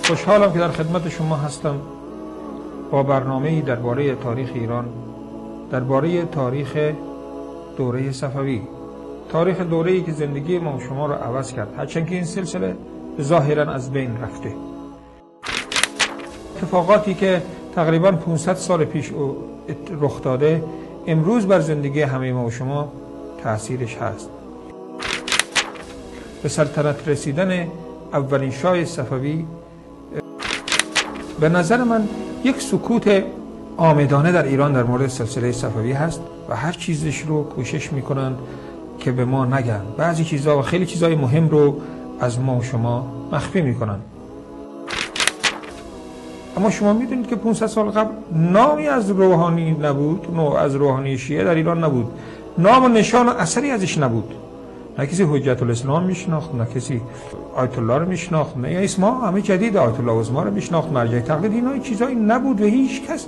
خوشحالم که در خدمت شما هستم با برنامه‌ای درباره تاریخ ایران، درباره تاریخ دوره صفوی، تاریخ دوره‌ای که زندگی ما و شما رو عوض کرد، هرچند که این سلسله ظاهراً از بین رفته. اتفاقاتی که تقریباً 500 سال پیش رخ داده امروز بر زندگی همه ما و شما تأثیرش هست. به سلطنت رسیدن اولین شاه صفوی به نظر من یک سکوت عامدانه در ایران در مورد سلسله صفوی هست و هر چیزش رو کوشش میکنن که به ما نگن. بعضی چیزا و خیلی چیزای مهم رو از ما و شما مخفی میکنن. اما شما میدونید که 500 سال قبل نامی از روحانی نبود، از روحانی شیعه در ایران نبود. نام و نشان و اثری ازش نبود. نه کسی حجت الاسلام میشناخت، نه کسی آیت الله رو میشناخت، نه اسم همه جدید آیت الله عظما رو میشناخت، مرجع تقلید، اینا چیزایی نبود و هیچ کس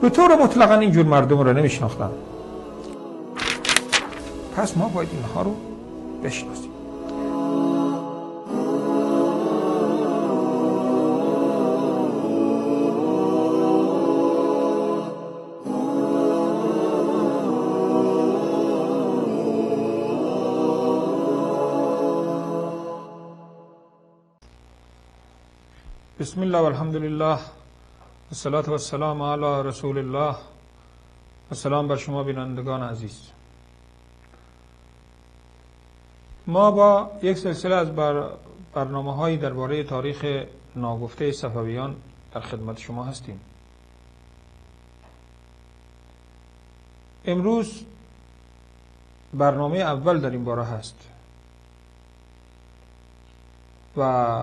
به طور مطلقاً اینجور مردم رو نمیشناختن. پس ما باید اینها رو بشناسیم. بسم الله و الحمد لله و الصلاة و السلام علی رسول الله و سلام بر شما بینندگان عزیز. ما با یک سلسله از برنامه‌هایی درباره تاریخ ناگفته صفویان در خدمت شما هستیم. امروز برنامه اول در این باره هست و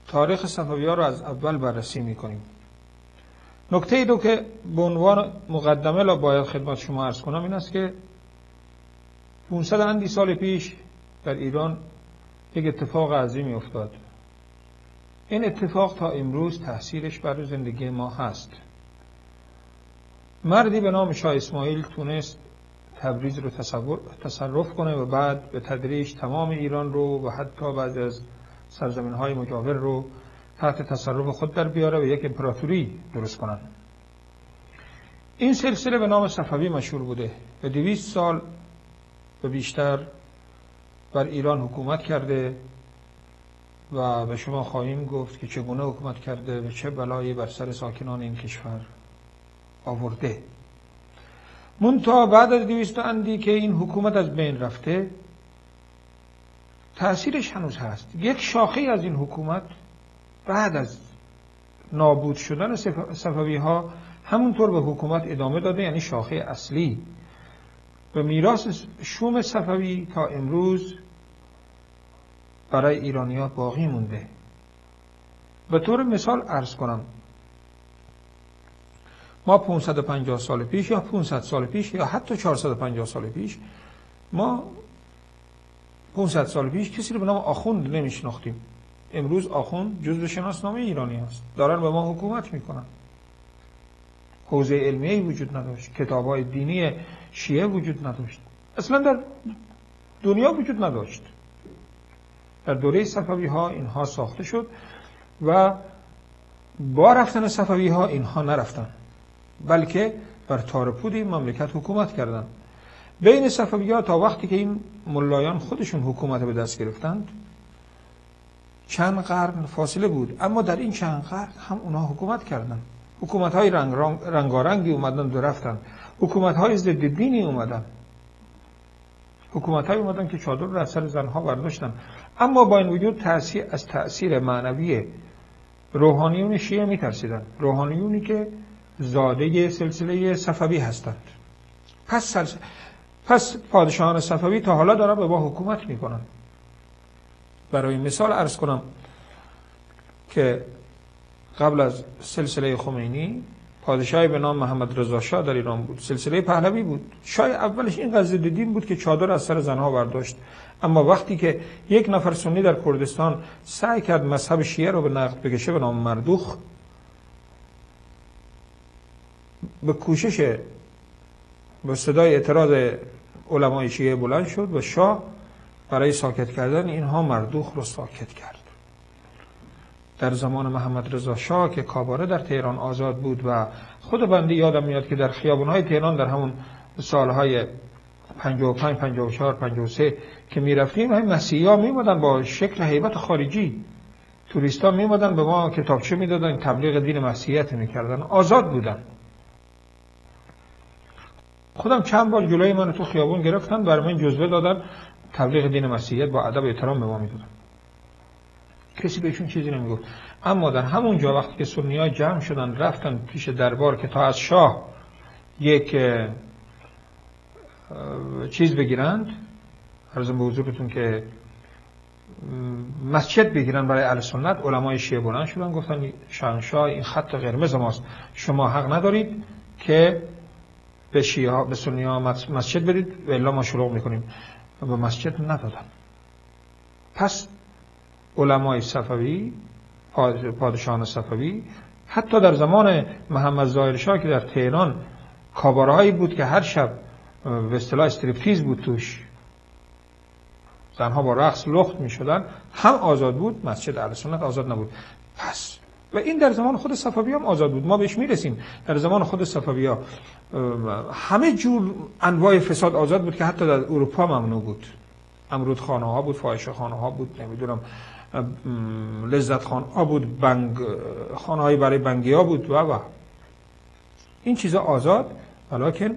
تاریخ صفویان را از اول بررسی می‌کنیم. نکته دو که به عنوان مقدمه را باید خدمت شما عرض کنم این است که 500 اندی سال پیش در ایران یک اتفاق عظیمی افتاد. این اتفاق تا امروز تأثیرش بر زندگی ما هست. مردی به نام شاه اسماعیل تونست تبریز رو تصرف کنه و بعد به تدریج تمام ایران رو و حتی بعضی از سرزمین‌های مجاور رو تحت تصرف خود در بیاره و یک امپراتوری درست کنن. این سلسله به نام صفوی مشهور بوده و 200 سال و بیشتر بر ایران حکومت کرده و به شما خواهیم گفت که چگونه حکومت کرده و چه بلایی بر سر ساکنان این کشور آورده. منتها بعد از 200 اندی که این حکومت از بین رفته تأثیرش هنوز هست. یک شاخه از این حکومت بعد از نابود شدن صفوی ها همونطور به حکومت ادامه داده، یعنی شاخه اصلی و میراث شوم صفوی تا امروز برای ایرانی‌ها باقی مونده. به طور مثال عرض کنم ما 550 سال پیش یا 500 سال پیش یا حتی 450 سال پیش ما 500 سال پیش کسی رو به نام آخوند نمیشناختیم. امروز آخوند جزو شناسنامه ایرانی است. دارن به ما حکومت میکنن. حوزه علمیه‌ای وجود نداشت. کتاب‌های دینی شیعه وجود نداشت. اصلا در دنیا وجود نداشت. در دوره صفوی ها اینها ساخته شد و با رفتن صفوی ها اینها نرفتن، بلکه بر تار پود این مملکت حکومت کردند. بین صفوی ها تا وقتی که این ملایان خودشون حکومت به دست گرفتند چند قرن فاصله بود، اما در این چند قرن هم اونها حکومت کردند. حکومت های رنگارنگی اومدن و رفتن، حکومت های ضد دینی اومدن، حکومت های اومدن که چادر رو از سر زنها برداشتن. اما با این وجود از تأثیر معنوی روحانیون شیعه میترسیدن، روحانیونی که زاده سلسله صفوی هستند. پس پادشاهان صفوی تا حالا دارن به ما حکومت میکنن. برای مثال عرض کنم که قبل از سلسله خمینی پادشاهی به نام محمد رضا شاه در ایران بود. سلسله پهلوی بود. شاه اولش این قضیه دین بود که چادر از سر زنها برداشت، اما وقتی که یک نفر سنی در کردستان سعی کرد مذهب شیعه رو به نقد بکشه به نام مردوخ، به کوشش به صدای اعتراض علمای شیعه بلند شد و شاه برای ساکت کردن اینها مردوخ رو ساکت کرد. در زمان محمد رضا شاه که کاباره در تهران آزاد بود و خود بنده یادم میاد که در خیابان‌های تهران در همون سالهای 55 54 53 که میرفتیم همین مسیحی‌ها میومدن با شکل هیبت خارجی، توریستا میومدن به ما کتابچه میدادن، تبلیغ دین مسیحیت میکردن، آزاد بودن. خودم چند بار جلوی من تو خیابون گرفتن، برای من جزوه دادن، تبلیغ دین مسیحیت با ادب و احترام به ما میدادن، کسی بهشون چیزی نمیگفت. اما در همون جا وقتی که سنی‌ها جمع شدن رفتن پیش دربار که تا از شاه یک چیز بگیرند، عرضم به حضورتون که مسجد بگیرن برای اهل سنت، علمای شیعه بلند شدن گفتن شاهنشاه این خط قرمز ماست، شما حق ندارید که به شیعه ها به سنی ها مسجد بدید و الا ما شلوغ میکنیم. و به مسجد ندادن. پس علمای صفوی، پادشاهان صفوی، حتی در زمان محمد ظاهر شاه که در تهران کابارهایی بود که هر شب به اصطلاح استریپتیز بود توش، زنها با رقص لخت می شدن، هم آزاد بود، مسجد اهل سنت آزاد نبود. پس و این در زمان خود صفوی هم آزاد بود، ما بهش میرسیم. در زمان خود صفوی ها همه جور انواع فساد آزاد بود که حتی در اروپا ممنوع بود. امرود خانه ها بود، فاحشه خانه ها بود، نمیدونم لذت خانه ها بود، بنگ خانه های برای بنگی ها بود و این چیزا آزاد، ولیکن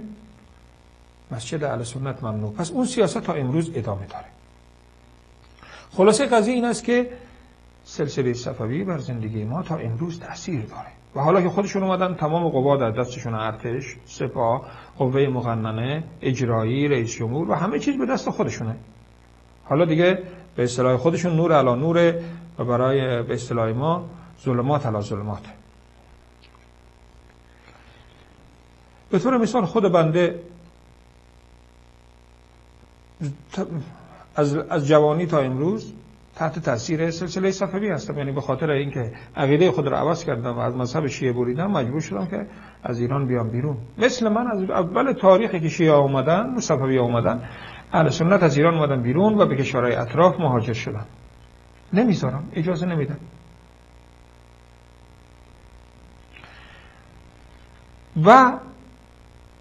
مسجد اهل سنت ممنوع. پس اون سیاست تا امروز ادامه داره. خلاصه قضیه این است که سلسله صفوی بر زندگی ما تا امروز تأثیر داره و حالا که خودشون اومدن تمام قوا در دستشون، ارتش، سپاه، قوه مقننه، اجرایی، رئیس جمهور و همه چیز به دست خودشونه. حالا دیگه به اصطلاح خودشون نور علی نور و برای به اصطلاح ما ظلمات علی ظلمات. به طور مثال خود بنده از جوانی تا امروز تحت تاثیر سلسله صفوی هستم، یعنی به خاطر اینکه عقیده خود را عوض کردم و از مذهب شیعه بریدم مجبور شدم که از ایران بیام بیرون. مثل من از اول تاریخی که شیعه اومدن، صفوی اومدن، اهل سنت از ایران اومدن بیرون و به کشورهای اطراف مهاجر شدن. نمیذارم، اجازه نمیدم. و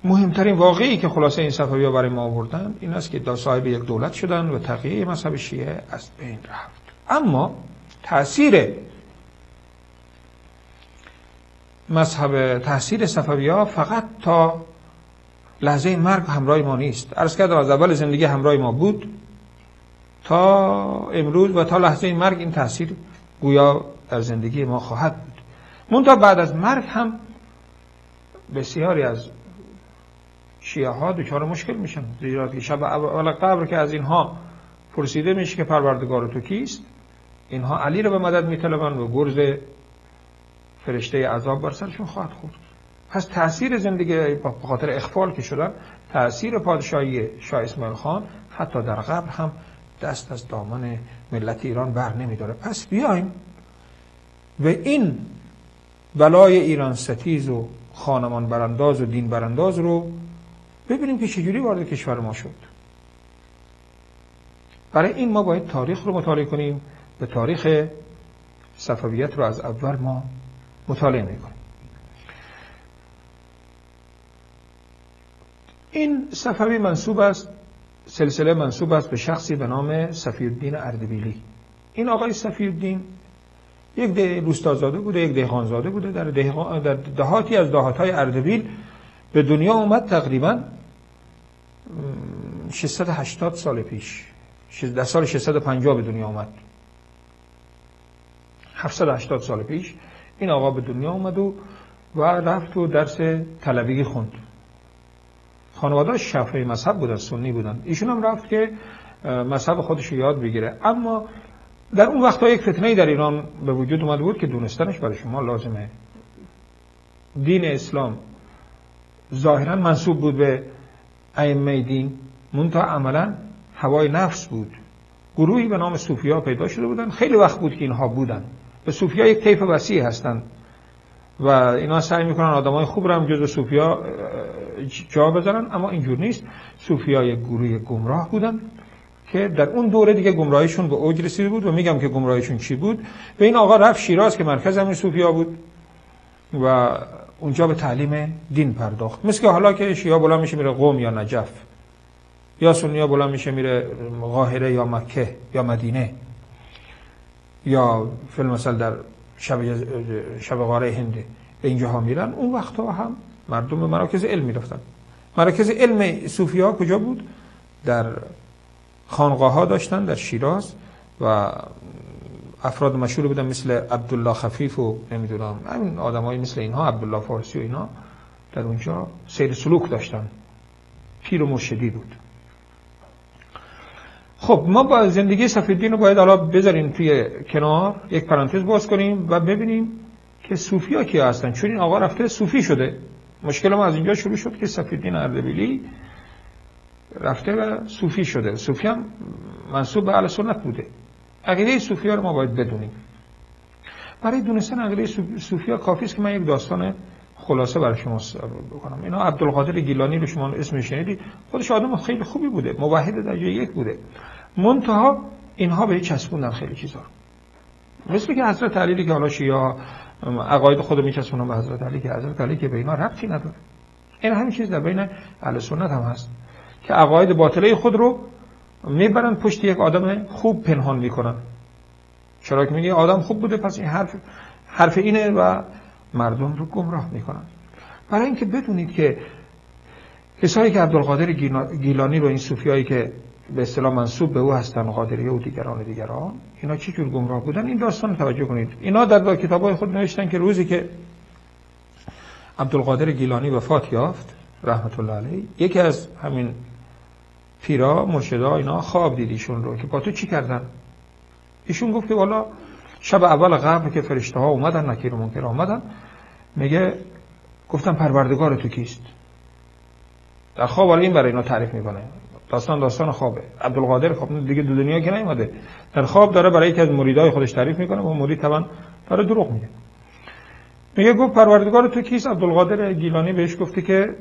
مهمترین واقعی که خلاصه این صفوی‌ها برای ما آوردن این است که صاحب یک دولت شدن و تغییر مذهب شیعه از بین رفت. اما تأثیر صفوی‌ها فقط تا لحظه مرگ همراه ما نیست. عرض کردم از اول زندگی همراه ما بود تا امروز و تا لحظه مرگ این تأثیر گویا در زندگی ما خواهد بود. منتها بعد از مرگ هم بسیاری از شیعه ها دچار مشکل میشن، زیرا که شب اول قبر که از اینها پرسیده میشه که پروردگار تو کیست، اینها علی رو به مدد میطلبن و گرز فرشته عذاب بر سرشون خواهد خورد. پس تأثیر زندگی به خاطر اخفال که شدن، تأثیر پادشاهی شاه اسماعیل خان حتی در قبر هم دست از دامن ملت ایران بر نمیداره. پس بیایم و این بلای ایران ستیز و خانمان برانداز و دین برانداز رو ببینیم که چجوری وارد کشور ما شد. برای این ما باید تاریخ رو مطالعه کنیم و تاریخ صفویت رو از اول ما مطالعه میکنیم. این صفوی منسوب است، سلسله منسوب است به شخصی به نام صفی‌الدین اردبیلی. این آقای صفی‌الدین یک روستازاده بوده، یک دهقانزاده بوده، در دهاتی از دهات‌های اردبیل به دنیا اومد تقریباً 680 سال پیش. در سال 650 به دنیا اومد. 780 سال پیش این آقا به دنیا اومد و رفت و درس طلبگی خوند. خانواده شافعی مذهب بودن، سنی بودن. ایشون هم رفت که مذهب خودش رو یاد بگیره. اما در اون وقتا یک فتنه‌ای در ایران به وجود اومده بود که دونستنش برای شما لازمه. دین اسلام ظاهرا منسوب بود به ائمه دین، منتها عملا هوای نفس بود. گروهی به نام صوفی‌ها پیدا شده بودن، خیلی وقت بود که اینها بودن. به صوفی‌ها یک طیف وسیع هستند و اینا سعی میکنن آدمای خوب رو هم جزو صوفی‌ها جا بذارن، اما اینجور نیست. صوفی‌ها یک گروه گمراه بودن که در اون دوره دیگه گمراهیشون به اوج رسیده بود و میگم که گمراهیشون چی بود. و این آقا رفت شیراز که مرکز همین صوفیا بود و اونجا به تعلیم دین پرداخت. مثل که حالا که شیعه بلند میشه میره قم یا نجف، یا سنی‌ها بلند میشه میره قاهره یا مکه یا مدینه، یا فیلم مثلا در شب غاره هند به اینجاها میرن. اون وقتها هم مردم به مراکز علم میرفتن. مراکز علم صوفی‌ها کجا بود؟ در خانقاه‌ها داشتن در شیراز و افراد مشهور بودن مثل عبدالله خفیف و نمیدونم همین آدمایی مثل اینها، عبدالله فارسی و اینا، در اونجا سیر سلوک داشتن. پیر و مرشدی بود. خب ما با زندگی صفی‌الدین رو باید حالا بذاریم توی کنار، یک پرانتز باز کنیم و ببینیم که صوفی‌ها کیا هستن. چون این آقا رفته صوفی شده. مشکل ما از اینجا شروع شد که صفی‌الدین اردبیلی رفته و صوفی شده. صوفی هم منسوب به اهل سنت بوده. عقیده صوفی‌ها رو ما باید بدونیم. برای دونستن عقیده صوفی‌ها کافی است که من یک داستان خلاصه برای شما بکنم. اینا عبدالقادر گیلانی رو شما اسمش شنیدید. خودش آدم خیلی خوبی بوده، موحد درجه یک بوده. منتها اینها به چسبوندن خیلی چیزا. مثل که حضرت علی که حالا شیعه عقاید خود میچسبونن به حضرت علی، که حضرت علی که به اینا ربطی نداره. این همین چیز در بین اهل سنت هم هست که عقاید باطله خود رو میبرن پشت یک آدم خوب پنهان میکنن. چرا که میگه آدم خوب بوده پس این حرف اینه و مردم رو گمراه میکنن. برای اینکه بدونید که کسایی که عبدالقادر گیلانی رو، این صوفیایی که به اصطلاح منسوب به او هستن، قادریه و دیگران اینا چه جور گمراه بودن، این داستان رو توجه کنید. اینا در کتابای خود نوشتن که روزی که عبدالقادر گیلانی وفات یافت رحمت الله علیه، یکی از همین پیرا مرشدا اینا خواب دید ایشون رو که با تو چی کردن. ایشون گفت که والا شب اول قبل که فرشته ها اومدن، نکیر و منکر اومدن، میگه گفتم پروردگار تو کیست. در خواب حالا این برای اینا تعریف میکنه. داستان خوابه. عبدالقادر خب دیگه دو دنیا که نیومده، در خواب داره برای یکی از مریدای خودش تعریف میکنه و مرید طبعا داره دروغ میگه. میگه گفت پروردگار تو کیست. عبدالقادر گیلانی بهش گفته که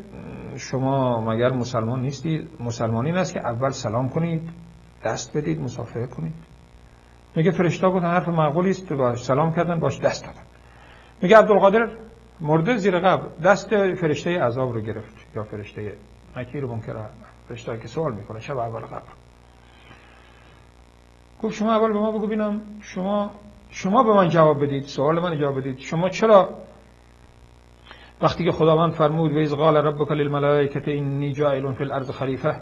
شما مگر مسلمان نیستید؟ مسلمانی این است که اول سلام کنید، دست بدید، مصافحه کنید. میگه فرشته گفتن حرف معقولی است، باش سلام کردن، باش دست دادن. میگه عبدالقادر مرده زیر قبر دست فرشته عذاب رو گرفت، یا فرشته نکیر و منکر، فرشته که سوال میکنه شب اول قبر. گفت شما اول به ما بگو ببینم، شما به من جواب بدید، سوال من جواب بدید. شما چرا وقتی که خداوند فرمود و اذ قال ربک للملائکه انی جاعل فی الارض خلیفه،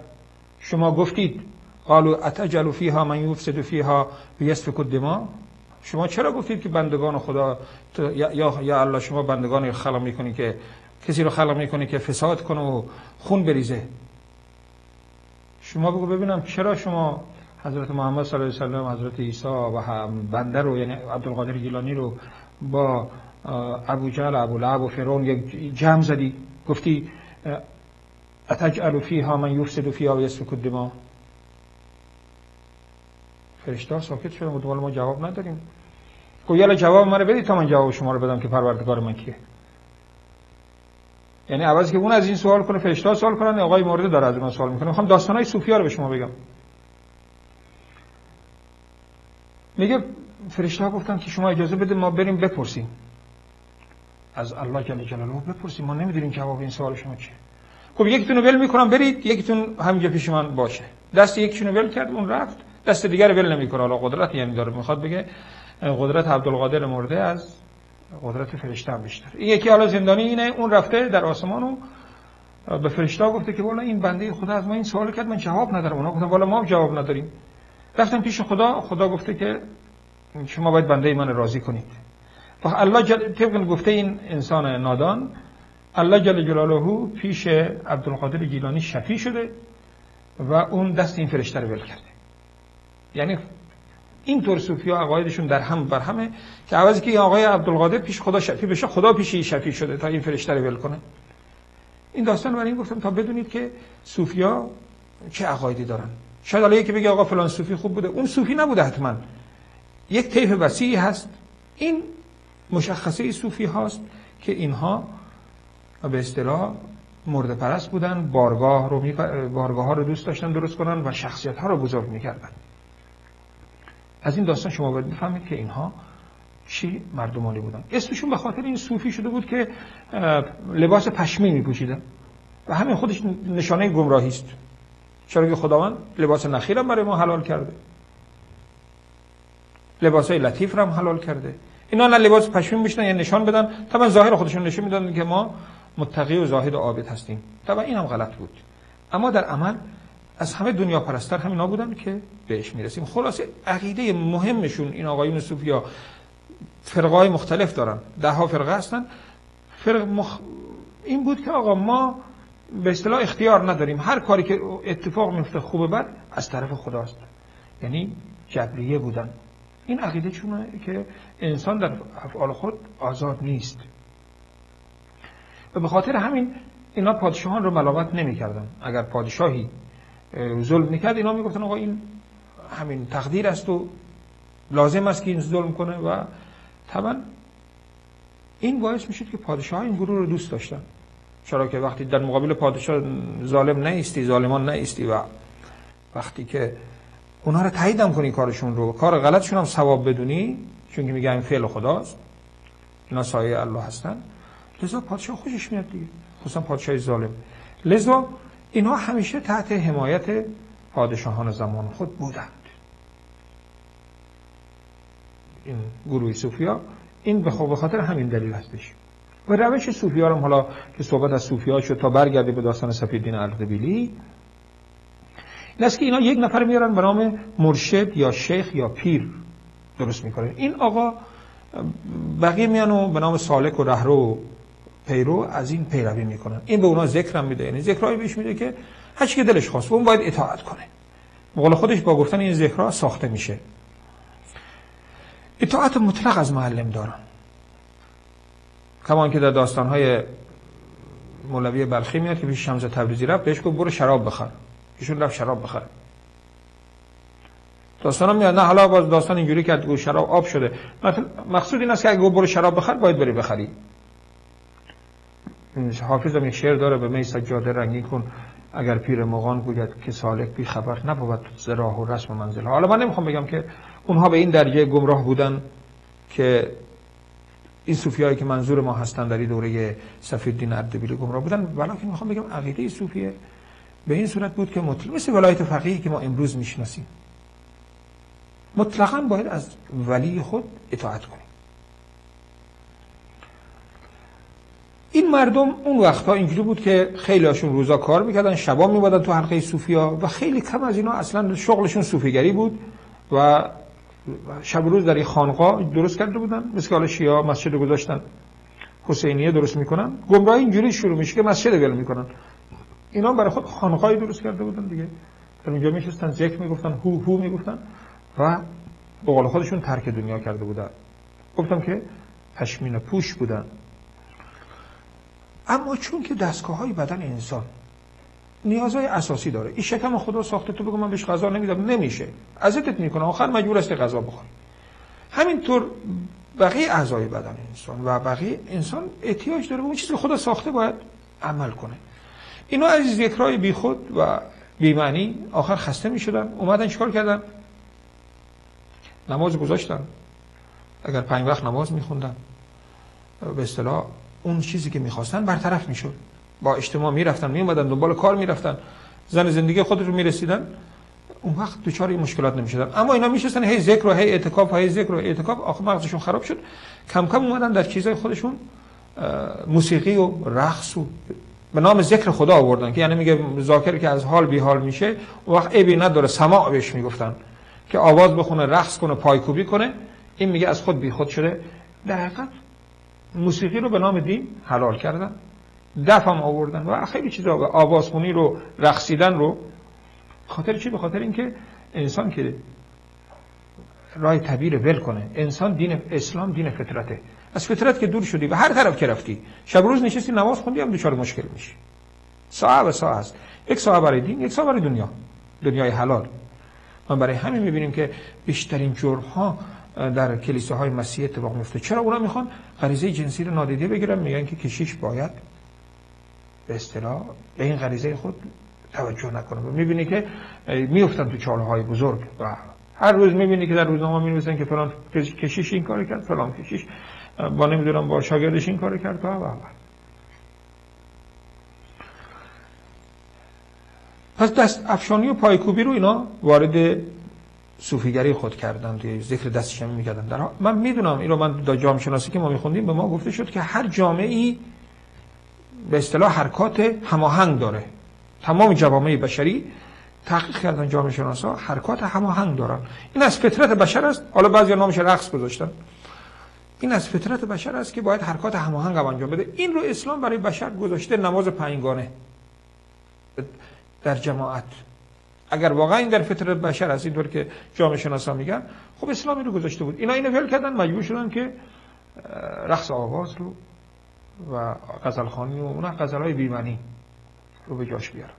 شما گفتید قالوا اتجعل فیها من یفسد فیها ویسفک الدماء، شما چرا گفتید که بندگان خدا یا الله شما بندگانی خلق میکنی که کسی رو خلق میکنی که فساد کنه و خون بریزه. شما بگو ببینم چرا شما حضرت محمد صلی الله علیه و سلم، حضرت عیسی و هم بنده رو، یعنی عبدالقادر گیلانی رو با ابو جهل، ابو لهب و فرعون یک جمع زدی، گفتی اتجعل فیها من یفسد فیها و یسفک الدماء. فرشته ساکت شدن، گفتن ما جواب نداریم. گفت یالا جواب من رو بدید تا من جواب شما رو بدم که پروردگار من کیه. یعنی عوض که اون از این سوال کنه فرشته سوال کنن، آقای مورد داره از اون سوال میکنه. میخوام داستانای صوفیا رو به شما بگم. میگه فرشته ها گفتن که شما اجازه بده ما بریم بپرسیم از الله جل جلاله، بپرسیم، ما نمیدونیم جواب این سوال شما چیه. خب یکیتون رو ول میکنم برید، یکیتون همینجا پیش من باشه. دست یکیشون رو ول کرد، اون رفت، دست دیگر رو ول نمیکنه. حالا قدرت یعنی داره، میخواد بگه قدرت عبدالقادر مرده از قدرت فرشته هم بیشتر. این یکی حالا زندانی اینه، اون رفته در آسمان و به فرشته گفته که والا این بنده خدا از ما این سوال کرد، من جواب ندارم. اونا گفتن والا ما جواب نداریم. رفتن پیش خدا، خدا گفته که شما باید بنده من راضی کنید. و الله طبق گفته این انسان نادان، الله جل جلاله پیش عبدالقادر گیلانی شفیع شده و اون دست این فرشته رو ول کرده. یعنی این طور صوفی‌ها عقایدشون در هم بر همه که عوضی که این آقای عبدالقادر پیش خدا شفیع بشه، خدا پیش این شفیع شده تا این فرشته رو ول کنه. این داستان برای این گفتم تا بدونید که صوفی‌ها چه عقایدی دارن. شاید حالا یکی بگه آقا فلان صوفی خوب بوده، اون صوفی نبوده حتما. یک طیف وسیعی هست. این مشخصه صوفی هاست که اینها به اصطلاح مرده پرست بودن، بارگاه ها رو دوست داشتن درست کنن و شخصیت ها رو بزرگ میکردن. از این داستان شما باید بفهمید که اینها چی مردمانی بودن. اسمشون به خاطر این صوفی شده بود که لباس پشمی میپوشیدن و همین خودش نشانه گمراهی است، چرا که خداوند لباس نخیل هم برای ما حلال کرده، لباسای لطیف رو هم حلال کرده. اینا نه لباس پشمی میشنن یا نشان بدن، طبعا ظاهر خودشون نشون میدن که ما متقی و زاهد و عابد هستیم. طبعا این هم غلط بود، اما در عمل از همه دنیا پرستر همینا بودن که بهش میرسیم. خلاصه عقیده مهمشون این آقایون صوفیا فرقای مختلف دارن، 10 فرقه هستن. این بود که آقا ما به اصطلاح اختیار نداریم، هر کاری که اتفاق میفته خوبه بد از طرف خداست، یعنی جبریه بودن. این عقیده چونه که انسان در افعال خود آزاد نیست و به خاطر همین اینا پادشاهان رو ملامت نمی‌کردن. اگر پادشاهی ظلم میکرد اینا میگفتن آقا این همین تقدیر است و لازم است که این ظلم کنه و طبعا این باعث میشد که پادشاه این گروه رو دوست داشتن، چرا که وقتی در مقابل پادشاه ظالم نیستی، ظالمان نیستی و وقتی که اونها رو تایید هم کنی کارشون رو، کار غلطشون هم ثواب بدونی، چون که میگه این فعل خداست، اینا سایه الله هستن، لذا پادشاه خوشش میاد دیگه، خصوصا پادشاه ظالم. لذا اینها همیشه تحت حمایت پادشاهان زمان خود بودند. این گروه صوفیا این به خاطر همین دلیل هستش. و روش صوفیا هم حالا که صحبت از صوفیا شد تا برگرده به داستان صفی‌الدین اردبیلی، این است که اینا یک نفر میارن به نام مرشد یا شیخ یا پیر درست میکنن. این آقا بقیه میان و به نام سالک و رهرو و پیرو از این پیروی میکنن. این به اونا ذکر هم میده، یعنی ذکرایی بهش میده که هر چی که دلش خواست اون باید اطاعت کنه. به قول خودش با گفتن این ذکرها ساخته میشه. اطاعت مطلق از معلم دارن، کما که در داستانهای مولوی بلخی میاد که پیش شمس تبریزی رفت بهش گفت برو شراب بخر، ایشون رفت شراب بخره. داستان میاد نه حالا باز داستان اینجوری کرد که شراب آب شده، مقصود این است که اگه برو شراب بخر باید بری بخری. حافظ هم یک شعر داره به می سجاده رنگین کن اگر پیر مغان گوید که سالک بی خبر نبود ز راه و رسم منزل. حالا من نمیخوام بگم که اونها به این درجه گمراه بودن که این صوفیایی که منظور ما هستن در این دوره صفی‌الدین اردبیلی گمراه بودن، ولی میخوام بگم عقیده صوفیه به این صورت بود که مثل ولایت فقیهی که ما امروز میشناسیم، مطلقاً باید از ولی خود اطاعت کنیم. این مردم اون وقتها اینجوری بود که خیلی هاشون روزا کار میکردن، شبا میبادن تو حلقه صوفیا و خیلی کم از اینا اصلا شغلشون صوفیگری بود و شب و روز در این خانقاه درست کرده بودن، مثل حالا شیعه مسجد گذاشتن حسینیه درست میکنن، گمراهی اینجوری شروع میشه که مسجد ول میکنن. اینا برای خود خانقاهی درست کرده بودن دیگه، در اونجا میشستن ذکر میگفتن، هو میگفتن و به قول خودشون ترک دنیا کرده بودن. گفتم که پشمینه پوش بودن. اما چون که دستگاه‌های بدن انسان نیازهای اساسی داره، این شکم خدا ساخته، تو بگو من بهش غذا نمیدم نمیشه، اذیتت میکنه، آخر مجبور هستی غذا بخوری. همینطور بقیه اعضای بدن انسان و بقیه انسان احتیاج داره به اون چیزی که خدا ساخته باید عمل کنه. اینا از ذکرای بیخود و بی‌معنی آخر خسته میشدن، اومدن چیکار کردن؟ نماز گذاشتن. اگر 5 وقت نماز میخوندن به اصطلاح اون چیزی که میخواستن برطرف میشد. با اجتماع میرفتن، میومدن دنبال کار میرفتن، زن زندگی خودشون میرسیدن، اون وقت دچار این مشکلات نمیشدن. اما اینا میشستن هی ذکر و هی اعتکاف، هی ذکر و اعتکاف، آخر مغزشون خراب شد. کم کم اومدن در چیزای خودشون موسیقی و رقص و به نام ذکر خدا آوردن، که یعنی میگه ذاکر که از حال بی حال میشه اون وقت عیبی نداره سماع بهش میگفتن که آواز بخونه، رقص کنه، پایکوبی کنه. این میگه از خود بی خود شده. در حقیقت موسیقی رو به نام دین حلال کردن، دف هم آوردن و خیلی چیزا، آوازخونی رو، رقصیدن رو. خاطر چی؟ به خاطر اینکه انسان که راه طبیعی رو ول کنه، انسان دین اسلام دین فطرته، از فطرت که دور شدی و هر طرف که رفتی شب روز نشستی نماز خوندی هم دچار مشکل میشی. ساعه به ساعه است، یک ساعه برای دین، یک ساعه برای دنیا، دنیای حلال. ما برای همین میبینیم که بیشترین جرم ها در کلیساهای مسیحی اتفاق میفته. چرا؟ اونا میخوان غریزه جنسی رو نادیده بگیرن، میگن که کشیش باید به اصطلاح به این غریزه خود توجه نکنه و میبینی که میافتن تو چاله‌های بزرگ و هر روز میبینی که در روزنامه می‌نویسن که فلان کشیش این کارو کرد، فلان کشیش با نمیدونم با شاگردش این کارو کرد و پس دست افشانی و پایکوبی رو اینا وارد صوفیگری خود کردن، توی ذکر دستشمی میکردن. من میدونم این رو، من در جامعه شناسی که ما میخوندیم به ما گفته شد که هر جامعه‌ای به اصطلاح حرکات هماهنگ داره. تمام جوامع بشری تحقیق کردن جامعه شناسا حرکات هماهنگ دارن. این از فطرت بشر است. حالا بعضیا نامش رقص گذاشتن. این از فطرت بشر است که باید حرکات هماهنگ انجام بده. این رو اسلام برای بشر گذاشته نماز پنجگانه در جماعت. اگر واقعا این در فطرت بشر است اینطور که جامعه شناسا میگن، خب اسلام این رو گذاشته بود. اینا اینو ول کردن، مجبور شدن که رقص آواز رو و غزلخوانی و اون غزل‌های بی‌معنی رو به جاش بیارن.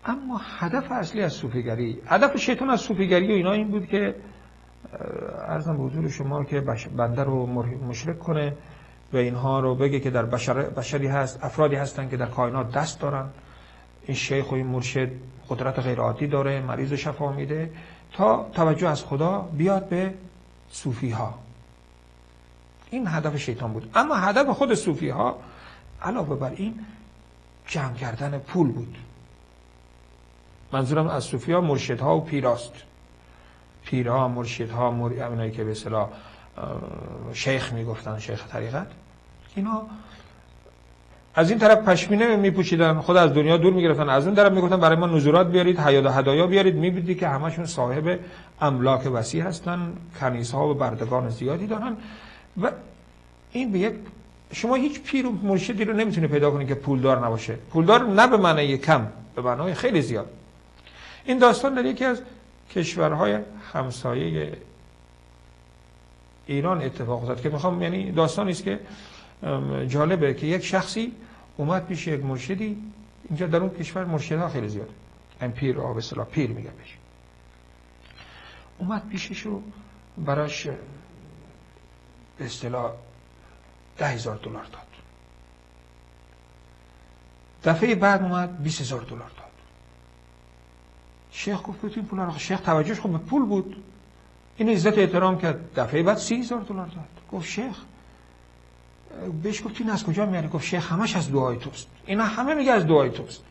اما هدف اصلی از صوفیگری، هدف شیطان از صوفیگری و اینا این بود که عرضم به حضور شما که بنده رو مشرک کنه و اینها رو بگه که در بشری هست، افرادی هستن که در کائنات دست دارن، این شیخ و این مرشد قدرت غیر عادی داره، مریض شفا میده، تا توجه از خدا بیاد به صوفی ها. این هدف شیطان بود. اما هدف خود صوفی ها علاوه بر این جمع کردن پول بود. منظورم از صوفی ها مرشدها و پیراست. پیرها، مرشدها، اونایی که به اصطلاح شیخ میگفتن، شیخ طریقت، اینا از این طرف پشمینه میپوشیدن، خود از دنیا دور میگرفتن، از اون طرف میگفتن برای ما نذورات بیارید، هدایا بیارید. میبینید که همشون صاحب املاک وسیع هستن، کنیسه ها و بردگان زیادی دارن و این به یک، شما هیچ پیر و مرشدی رو نمیتونه پیدا کنید که پولدار نباشه. پولدار نه به معنی کم، به معنای خیلی زیاد. این داستان در یکی از کشورهای همسایه ایران اتفاق افتاد که میخوام، یعنی داستانی است که جالبه که یک شخصی اومد پیش یک مرشدی. اینجا در اون کشور مرشدها خیلی زیاده، این پیر به اصطلاح پیر میگن بهش. اومد پیشش و براش به اصطلاح $10,000 داد. دفعه بعد اومد $20,000 داد. شیخ گفت این پول رو، شیخ توجهش خب به پول بود، این عزت احترام کرد. دفعه بعد $30,000 داد. گفت شیخ، بهش گفت این از کجا میاری؟ گفت شیخ همش از دعای توست، اینا همه میگه از دعای توست.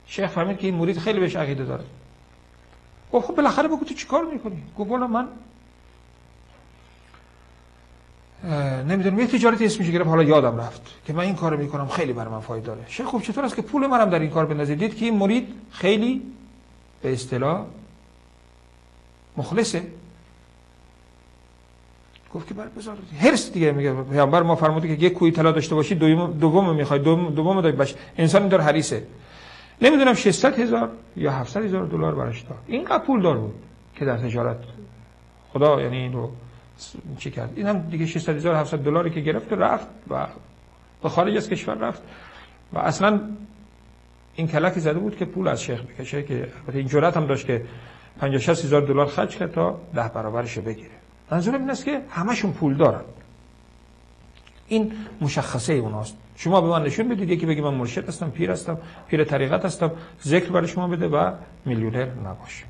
شیخ فهمید که این مرید خیلی بهش عقیده داره. گفت خب بالاخره بگو تو چیکار میکنی؟ گفت والا من نمیدونم یه تجارتی اسمش گرفت، حالا یادم رفت، که من این کارو میکنم خیلی برای من فایده داره. شیخ خب چطور است که پول منم در این کار بندازید؟ دید که این مرید خیلی به اصطلاح مخلصه. گفت که بذار هرس دیگه، میگه پیامبر ما فرموده که یک کوی طلا داشته باشی دوم میخوای، دوم دای باش. انسان این داره حریصه. نمیدونم 600,000 یا $700,000 براش داد. اینقدر پول دار بود که در تجارت خدا یعنی این رو چی کرد. این هم دیگه 600,000 $700 که گرفت رفت و به خارج از کشور رفت و اصلا این کلکی زده بود که پول از شیخ بکشه، که البته این جرأت هم داشت که 50,000-60,000 خرج کنه تا 10 برابرش بگیره. منظورم این است که همشون پول دارن. این مشخصه اوناست. شما به من نشون بدید یکی بگه من مرشد هستم، پیر هستم، پیر طریقت هستم، ذکر برای شما بده و میلیونر نباشه.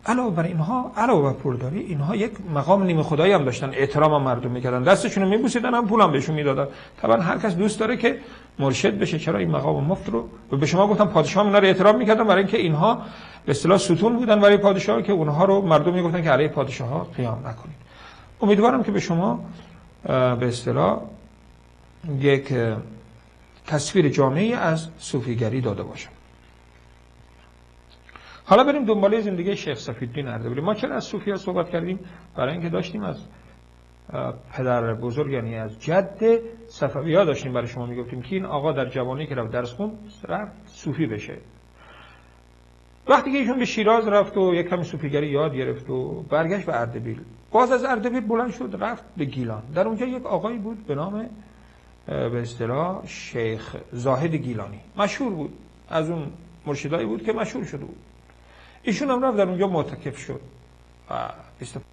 علاوه بر اینها، علاوه بر پولداری، اینها یک مقام نیمه خدایی هم داشتن، احترام هم مردم میکردن، دستشون رو میبوسیدن، هم پولم بهشون میدادن. طبعا هر کس دوست داره که مرشد بشه. چرا این مقام مفت رو به شما گفتم، پادشاه اینا رو احترام میکردن برای اینکه اینها به اصطلاح ستون بودن برای پادشاه، که اونها رو مردم میگفتن که علیه پادشاه ها قیام نکنید. امیدوارم که به شما به اصطلاح یک تصویر جامعی از صوفیگری داده باشم. حالا بریم دنباله زندگی شیخ صفی‌الدین اردبیلی. ما چرا از صوفی‌ها صحبت کردیم؟ برای اینکه داشتیم از پدر بزرگ، یعنی از جد صفوی‌ها داشتیم برای شما میگفتیم که این آقا در جوانی که رفت درس خوند رفت صوفی بشه. وقتی که ایشون به شیراز رفت و یک کمی صوفیگری یاد گرفت و برگشت به اردبیل، باز از اردبیل بلند شد رفت به گیلان. در اونجا یک آقایی بود به نام به اصطلاح شیخ زاهد گیلانی، مشهور بود، از اون مرشدایی بود که مشهور شده بود. ایشون هم رفت در اونجا معتکف شد و 25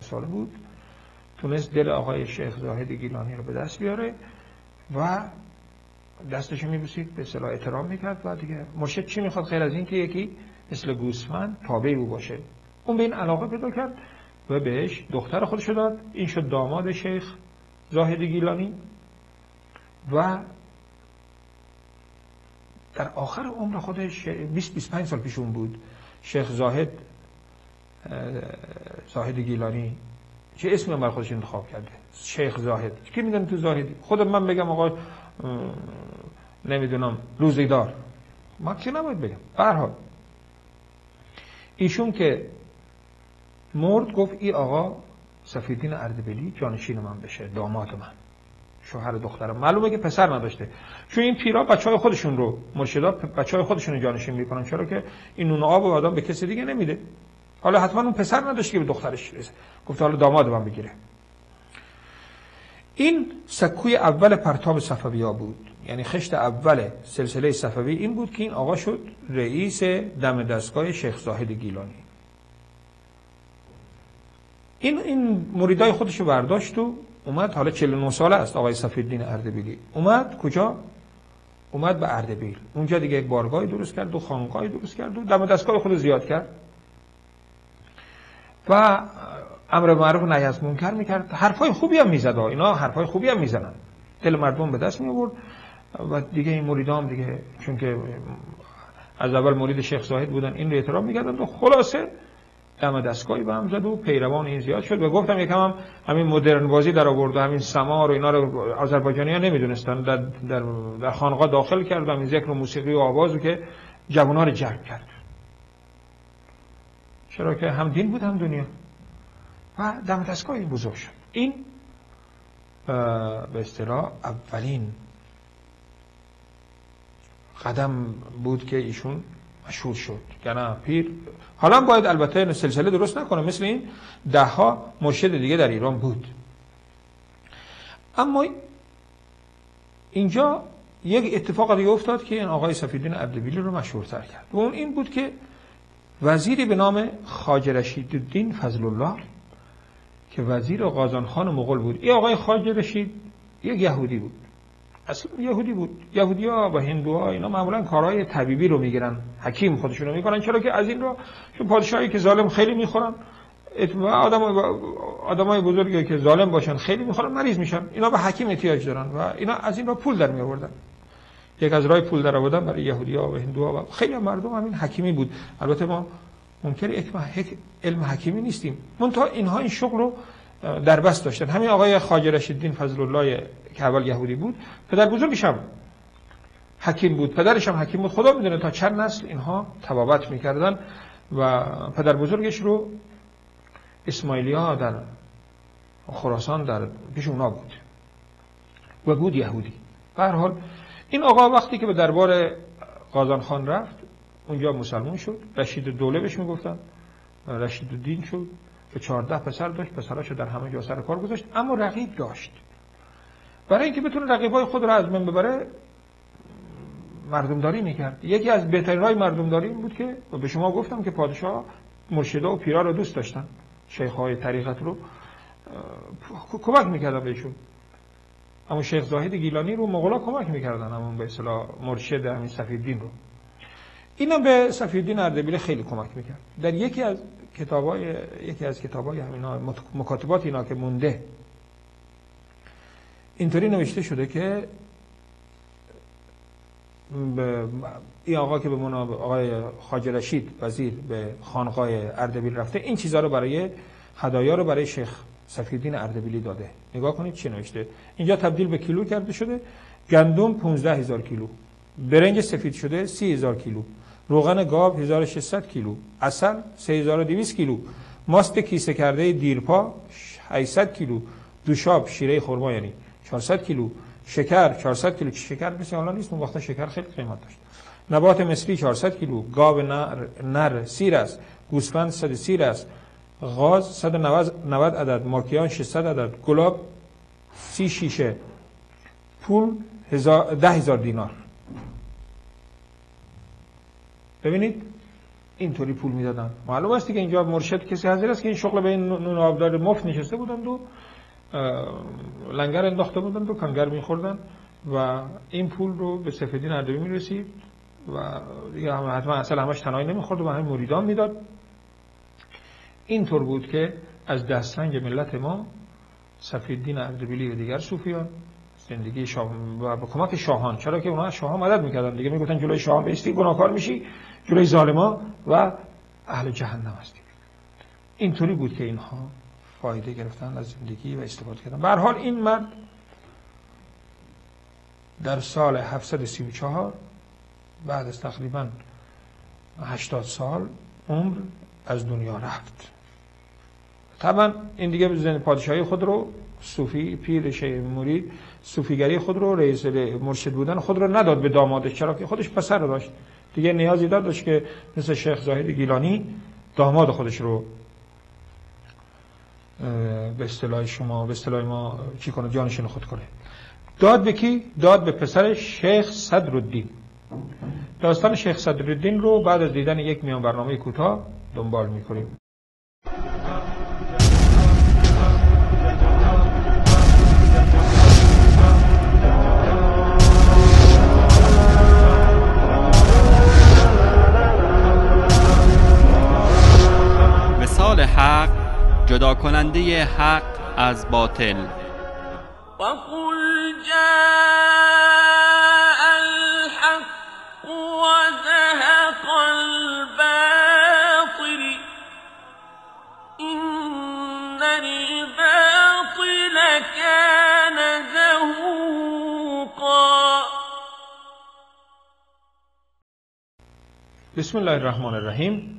ساله بود تونست دل آقای شیخ زاهد گیلانی رو به دست بیاره و دستش میبوسید، به اصطلاح احترام میکرد و دیگه مرشد چی میخواد غیر از این که یکی مثل گوسفند تابع او باشه. اون به این علاقه پیدا کرد و بهش دختر خودش داد. این شد داماد شیخ زاهد گیلانی و در آخر عمر خودش 20-25 سال پیش اون بود شیخ زاهد گیلانی چه اسمی هم بر خودش انتخاب کرده، شیخ زاهد. کی میدونه تو زاهدی؟ خود من بگم آقا نمیدونم روزگار، ما که نباید بگم. به هر حال ایشون که مرد گفت ای آقا صفی‌الدین اردبیلی جانشین من بشه، داماد من، شوهر دخترم. معلومه که پسر نداشته، چون این پیرا بچهای خودشون رو، مرشدا بچهای خودشون رو جانشین میکنن، چرا که این نون آب و آدم به کسی دیگه نمیده. حالا حتما اون پسر نداشت که به دخترش رسه، گفت حالا داماد من بگیره. این سکوی اول پرتاب صفوی‌ها بود، یعنی خشت اول سلسله صفوی این بود که این آقا شد رئیس دم دستگاه شیخ زاهد گیلانی. این مریدای خودشو برداشت و اومد، حالا 49 ساله است آقای صفی‌الدین اردبیلی. اومد کجا؟ اومد به اردبیل. اونجا دیگه یک بارگاهی درست کرد و خانقاهی درست کرد و دم دستگاه خودو زیاد کرد و امر معروف و نهی از منکر میکرد. حرفای خوبی هم میزد، اینا حرفای خوبی هم میزنن، دل مردم به دست می آورد. و دیگه این مریدام دیگه چون که از اول مرید شیخ زاهد بودن این رو احترام میکردن و خلاصه دم دستگاهی به هم زد و پیروان این زیاد شد. و گفتم یکم هم همین مدرن بازی در آورد و همین سماع و اینا رو آذربایجانی‌ها نمیدونستن، در خانقاه داخل کرد و همین ذکر و موسیقی و آوازو که جوان‌ها رو جلب کرد، چرا که هم دین بود هم دنیا. و دم دستگاهی بزرگ شد. این به اصطلاح اولین قدم بود که ایشون مشهور شد. یعنی پیر حالا باید البته سلسله درست نکنه، مثل این 10 مرشد دیگه در ایران بود. اما اینجا یک اتفاق دیگه افتاد که این آقای صفی‌الدین اردبیلی رو مشهورتر کرد و اون این بود که وزیری به نام خواجه رشیدالدین فضل الله که وزیر قازانخان مغول بود. این آقای خواجه رشید یک یهودی بود، اصلا یهودی بود. یهودی‌ها و هندوها اینا معمولا کارهای طبیبی رو میگیرن، حکیم خودشون رو میکنن، چرا که از این رو چون پادشاهی که ظالم خیلی میخورن و آدمای بزرگی که ظالم باشن خیلی میخورن مریض میشن، اینا به حکیم احتیاج دارن و اینا از این رو پول در می آوردن. یک از راه پول در آوردن برای یهودی‌ها و هندوها و خیلی مردم همین حکیمی بود. البته ما منکر علم حکیمی نیستیم، منتها اینها این شغل رو در بست داشتن. همین آقای خواجه رشیدالدین فضل الله که اول یهودی بود، پدر بزرگش هم حکیم بود، پدرش هم حکیم بود. خدا میدونه تا چند نسل اینها تبابت میکردن و پدر بزرگش رو اسماعیلی‌ها در خراسان در پیش اونا بود و بود یهودی. به هر حال این آقا وقتی که به دربار قازانخان رفت اونجا مسلمان شد. رشید الدوله بهش میگفتن، رشیدالدین شد که 14 پسر داشت، پسراشو در همه جا سر کار گذاشت. اما رقیب داشت، برای اینکه بتونه رقیبای خود رو از من ببره مردمداری میکرد. یکی از بهترین راه مردمداری این بود که به شما گفتم که پادشاه مرشدا و پیرا رو دوست داشتن، شیخ‌های طریقت رو کمک میکردن بهشون. اما شیخ زاهد گیلانی رو مغولا کمک میکردن، همون به اصطلاح مرشد همین صفی‌الدین رو. اینم به صفی‌الدین اردبیلی خیلی کمک میکرد. در یکی از کتابای همینا مکاتبات اینا که مونده اینطوری نوشته شده که این آقا که به منابع آقای خواجه رشید وزیر به خانقاه اردبیل رفته، این چیزا رو برای هدایا رو برای شیخ صفی‌الدین اردبیلی داده. نگاه کنید چی نوشته اینجا. تبدیل به کیلو کرده شده. گندم 15000 کیلو، برنج سفید شده 30000 کیلو، روغن گاو 1600 کیلو، عسل 3200 کیلو، ماست کیسه کرده دیرپا 800 کیلو، دوشاب شیره خرما یعنی 400 کیلو، شکر 400 کیلو. شکر مثل الان نیست، اون وقتا شکر خیلی قیمت داشت. نبات مصری 400 کیلو، گاو نر سیر است، گوسفند 100 سیر است، غاز 190 عدد، ماکیان 600 عدد، گلاب 30 شیشه، پول 10000 دینار. ببینید اینطوری پول میدادن. معلوم است که اینجا مرشد کسی حاضر است که این شغل به این نون آبدار مفت نشسته بودند و لنگر انداخته بودند و کنگر میخوردن و این پول رو به صفی‌الدین اردبیلی میرسید و دیگه حتما اصلا همش تنهایی نمیخورد و به همین مریدان میداد. اینطور بود که از دسترنج ملت ما صفی‌الدین اردبیلی و دیگر صوفیان زندگی و با کمک شاهان، چرا که اونها از شاهان مدد میکردن دیگه، میگفتن جلوی شاهان بایستی گناهکار میشی، جلوی ظالما و اهل جهنم هستی. اینطوری بود که اینها فایده گرفتن از زندگی و استفاده کردن. به هر حال این مرد در سال 734 بعد از تقریبا 80 سال عمر از دنیا رفت. طبعا این دیگه پادشاهی خود رو، صوفی پیر شیخ مرید صوفیگری خود رو، رئیس مرشد بودن خود رو نداد به دامادش، چرا که خودش پسر رو داشت دیگه، نیازی داشت که مثل شیخ زاهد گیلانی داماد خودش رو به اصطلاح شما، به اصطلاح ما چی کنه، جانشین خود کنه. داد به کی؟ داد به پسر شیخ صدرالدین. داستان شیخ صدرالدین رو بعد از دیدن یک میان برنامه کوتاه دنبال می‌کنیم. مثال حق جدا کننده حق از باطل. وقل جاء الحق وزهق الباطل إن الباطل كان زهوقا. بسم الله الرحمن الرحیم.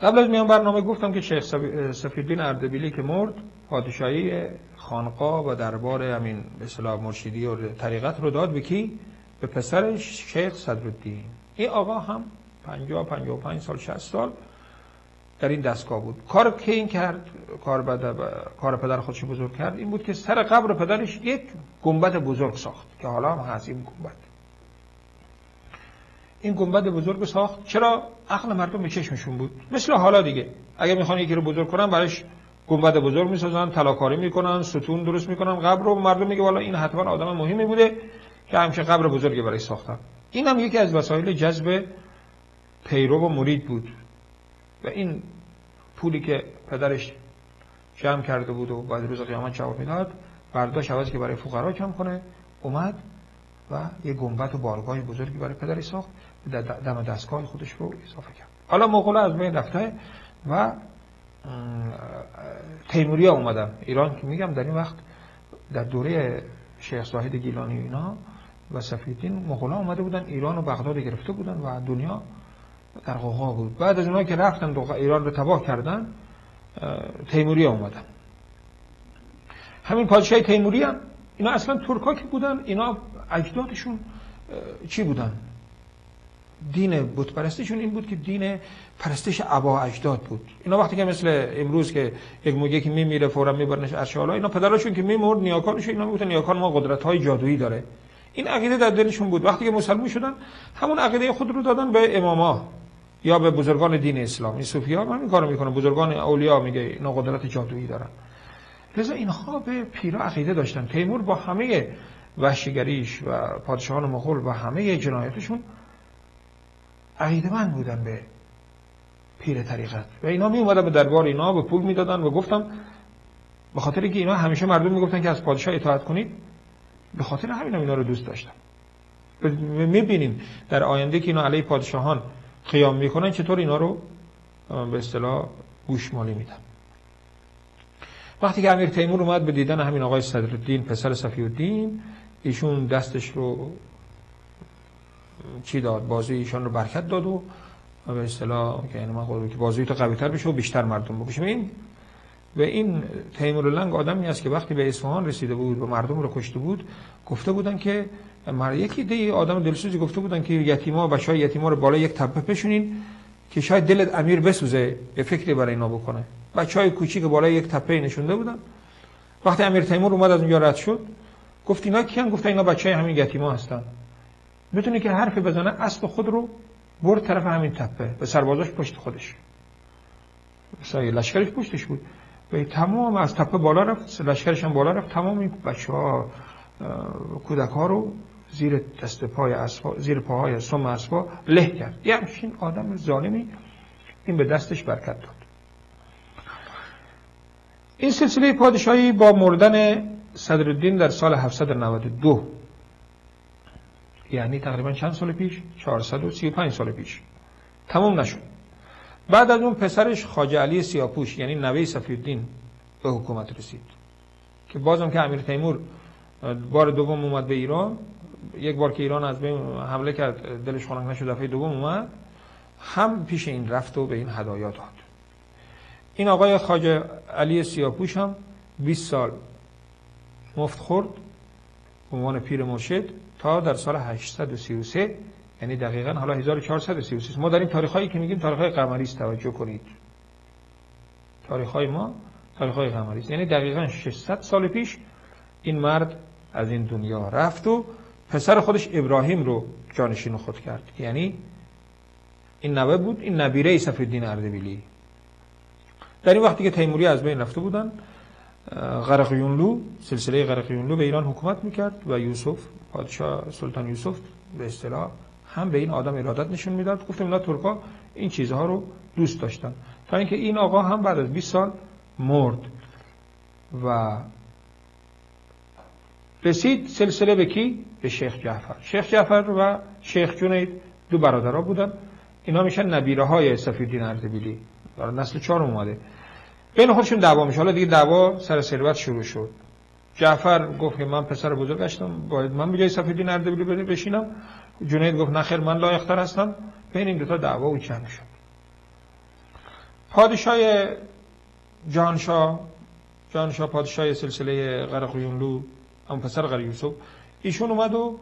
قبل از میان برنامه گفتم که شیخ صفی‌الدین اردبیلی که مرد، پادشاهی خانقاه و دربار همین به اصطلاح مرشدی و طریقت رو داد به کی؟ به پسرش شیخ صدرالدین. این آقا هم 50-55 سال 60 سال در این دستگاه بود. کار که این کرد، کار پدر خودش بزرگ کرد این بود که سر قبر پدرش یک گنبد بزرگ ساخت که حالا هم هست این گنبد بزرگ ساخت. چرا؟ عقل مردم به چشمشون بود، مثل حالا دیگه اگه میخوان یکی رو بزرگ کنن برایش گنبد بزرگ میسازن، طلاکاری میکنن، ستون درست میکنن، قبر رو مردم میگه والا این حتما آدم مهمی بوده که همیشه قبر بزرگی برای ساختن. این هم یکی از وسایل جذب پیرو و مرید بود و این پولی که پدرش جمع کرده بود و بعد روز قیامت جواب میداد، برداشت عوضی که برای فقرا جمع کنه اومد و یه گنبد و بارگاه بزرگی برای پدرش ساخت، دم دستگاه خودش رو اضافه کرد. حالا مغول از بین رفته و تیموری ها اومدن ایران که میگم در این وقت در دوره شیخ زاهد گیلانی اینا و صفی‌الدین مغول ها اومده بودن ایران و بغداد گرفته بودن و دنیا در غوغا بود. بعد از اونها که رفتن ایران رو تباه کردن، تیموری ها اومدن. همین پادشاه تیموری هم اینا اصلا ترکا که بودن، اینا اجدادشون چی بودن؟ دین بت پرستیشون این بود که دین پرستش ابا اجداد بود. اینا وقتی که مثل امروز که یک موجه که میمیره فورا میبرنش ارشالا، اینا پدراشون که میمرد نیاکانشون اینا میگفتن نیاکان ما قدرت‌های جادویی داره. این عقیده در دلشون بود. وقتی که مسلمان شدن همون عقیده خود رو دادن به اماما یا به بزرگان دین اسلام. این صوفی‌ها همین کارو میکنن، بزرگان اولیاء میگه اینا قدرت جادویی دارن. لذا اینها به پیرا عقیده داشتن. تیمور با همه وحشیگریش و پادشاهان مغول و همه جنایاتشون عقیده‌مند بودن به پیر طریقت و اینا می اومدن به دربار اینا به پول میدادن و گفتم به خاطر که اینا همیشه مردم میگفتن که از پادشاه اطاعت کنید، به خاطر همین اینا رو دوست داشتن. میبینیم در آینده که اینا علیه پادشاهان قیام میکنن چطور اینا رو به اصطلاح گوشمالی میدن. وقتی که امیر تیمور اومد به دیدن همین آقای صدرالدین پسر صفی‌الدین، ایشون دستش رو چی داد؟ بازوی ایشان رو برکت داد و به اصطلاح که یعنی من قراره که بازوی تو قوی‌تر بشه و بیشتر مردم بکشه. این تیمور لنگ آدمی است که وقتی به اصفهان رسیده بود و مردم رو کشته بود، گفته بودن که یکی دیگه آدم دلسوزی گفته بودن که یتیما و بچهای یتیما رو بالای یک تپه بشونین که شاید دلت امیر بسوزه، یه فکری برای اینا بکنه. بچهای کوچیک بالای یک تپه نشونده بودن. وقتی امیر تیمور اومد از اونجا رد شد، گفت اینا کیان؟ گفت اینا بچهای همین یتیما هستن. میتونه که حرفی بزنه، اسب خود رو برد طرف همین تپه به سربازاش پشت خودش. لشکرش پشتش بود. و تمام از تپه بالا رفت، لشکرش هم بالا رفت، تمام این بچه‌ها کودک ها رو زیر دست پای اسبا، زیر پاهای سم اسبا له کرد. یه همچین آدم ظالمی این به دستش برکت داد. این سلسله پادشاهی با مردن صدرالدین در سال 792 یعنی تقریبا چند سال پیش؟ 435 سال پیش تمام نشد. بعد از اون پسرش خواجه علی سیاهپوش یعنی نوه صفی‌الدین به حکومت رسید که بازم که امیر تیمور بار دوم اومد به ایران، یک بار که ایران از بین حمله کرد دلش خنک نشد، دفعه دوم اومد هم پیش این رفت و به این هدایا داد. این آقای خواجه علی سیاهپوش هم 20 سال مفت خورد به عنوان پیر مرشد تا در سال 833 یعنی دقیقاً حالا 1433. ما در این تاریخایی که میگیم تاریخ‌های قمری است، توجه کنید. تاریخ‌های ما تاریخ‌های قمری است، یعنی دقیقاً 600 سال پیش این مرد از این دنیا رفت و پسر خودش ابراهیم رو جانشین خود کرد. یعنی این نوه بود، این نبیره صفی‌الدین اردبیلی. در این وقتی که تیموری از بین رفته بودن، قرقیونلو، سلسله قرقیونلو به ایران حکومت میکرد و یوسف پادشاه سلطان یوسف به اصطلاح هم به این آدم ارادت نشون میداد. گفتم اینا ترکا این چیزها رو دوست داشتن، تا اینکه این آقا هم بعد از 20 سال مرد و رسید سلسله به کی؟ به شیخ جعفر. شیخ جعفر و شیخ جنید دو برادرها بودن، اینا میشن نبیره های صفی‌الدین اردبیلی، در نسل 4 اومده. بین خودشون دعوا میشه. حالا دیگه دعوا سر ثروت شروع شد. جعفر گفت که من پسر بزرگ هستم، باید من به جای صفی‌الدین اردبیلی بشینم. جنید گفت نه خیر، من لایق‌تر هستم. بین این دو تا دعوا و جنگ شد. پادشاه جهانشاه پادشاه سلسله قرقیونلو، اون پسر قره یوسف، ایشون اومد و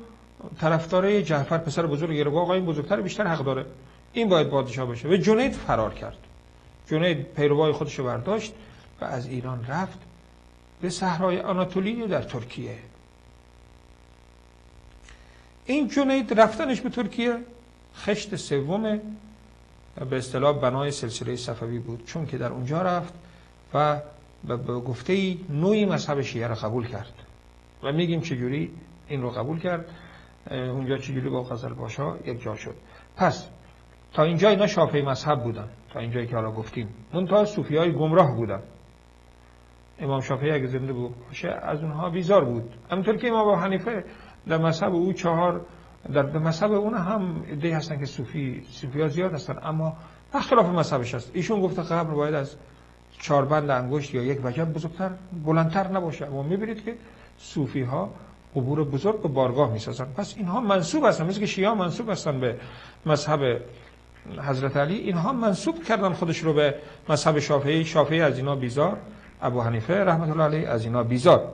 طرفدار جعفر پسر بزرگ گرفت. آقا این بزرگتر بیشتر حق داره، این باید پادشاه بشه. و جنید فرار کرد. جنید پیروای خودش رو برداشت و از ایران رفت به صحرای آناتولی در ترکیه. این جنید رفتنش به ترکیه خشت سوم به اصطلاح بنای سلسله صفوی بود، چون که در اونجا رفت و به گفته‌ای نوعی مذهب شیعه را قبول کرد و میگیم چجوری این رو قبول کرد، اونجا چجوری با قزلباشا یک جا شد. پس تا اینجا اینا شافعی مذهب بودن، تا اینجایی که حالا گفتیم. منتها صوفیای گمراه بودن. امام شافعی اگه زنده بود باشه از اونها بیزار بود. همونطور که امام ابو حنیفه در مذهب او در مذهب اون هم ایده هستن که صوفی‌ها زیاد هستن، اما اختلاف مذهبش هست. ایشون گفته قبر باید از 4 بند انگشت یا 1 وجب بزرگتر بلندتر نباشه. اما میبینید که صوفی‌ها قبور بزرگ به بارگاه میسازن. پس اینها منسوب هستن، مثل که شیعه منسوب هستن به مذهب حضرت علی، اینها منسوب کردن خودش رو به مذهب شافعی. شافعی از اینا بیزار، ابو حنیفه رحمت الله علیه از اینا بیزار.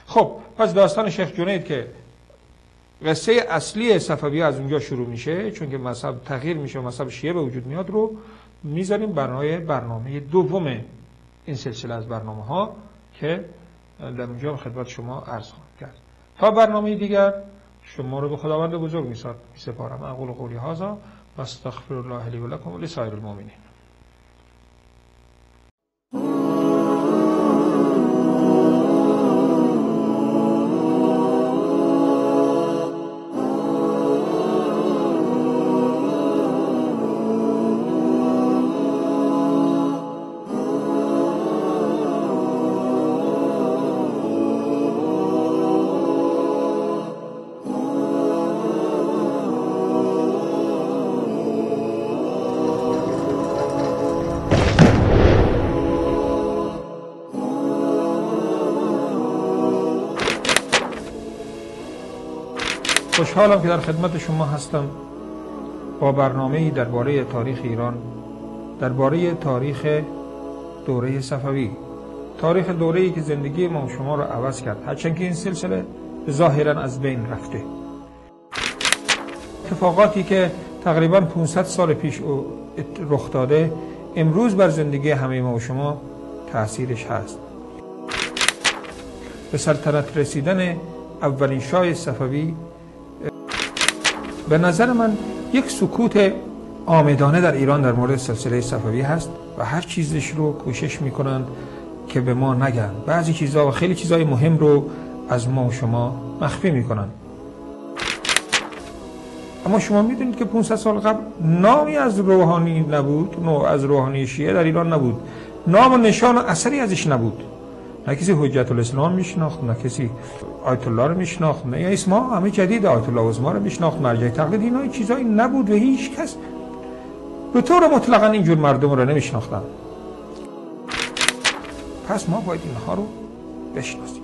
خب پس داستان شیخ جنید که قصه اصلی صفوی از اونجا شروع میشه، چون که مذهب تغییر میشه و مذهب شیعه به وجود میاد، رو میذاریم برای برنامه دوم این سلسله از برنامه ها که در اونجا خدمت شما عرض خواهم کرد. تا برنامه دیگر شما رو به خداوند بزرگ میسپارم. اقول قولی هذا و استغفر الله لی و لکم و لسایر المؤمنین. خوشحالم که در خدمت شما هستم با برنامه‌ای درباره تاریخ ایران، درباره تاریخ دوره صفوی، تاریخ دوره‌ای که زندگی ما و شما رو عوض کرد، هرچند که این سلسله ظاهراً از بین رفته. اتفاقاتی که تقریباً 500 سال پیش رخ داده امروز بر زندگی همه ما و شما تأثیرش هست. به سلطنت رسیدن اولین شاه صفوی به نظر من یک سکوت عامدانه در ایران در مورد سلسله صفوی هست و هر چیزش رو کوشش میکنند که به ما نگن. بعضی چیزا و خیلی چیزای مهم رو از ما و شما مخفی میکنن. اما شما میدونید که 500 سال قبل نامی از روحانی نبود، از روحانی شیعه در ایران نبود، نام و نشان و اثری ازش نبود. نه کسی حجت الاسلام میشناخت، نه کسی آیت الله رو میشناخت، نه اسما همه جدید، آیت الله عظما رو میشناخت، مرجع تقلید، اینا چیزایی نبود و هیچ کس به طور مطلقاً اینجور مردم رو نمیشناختن. پس ما باید اینها رو بشناسیم.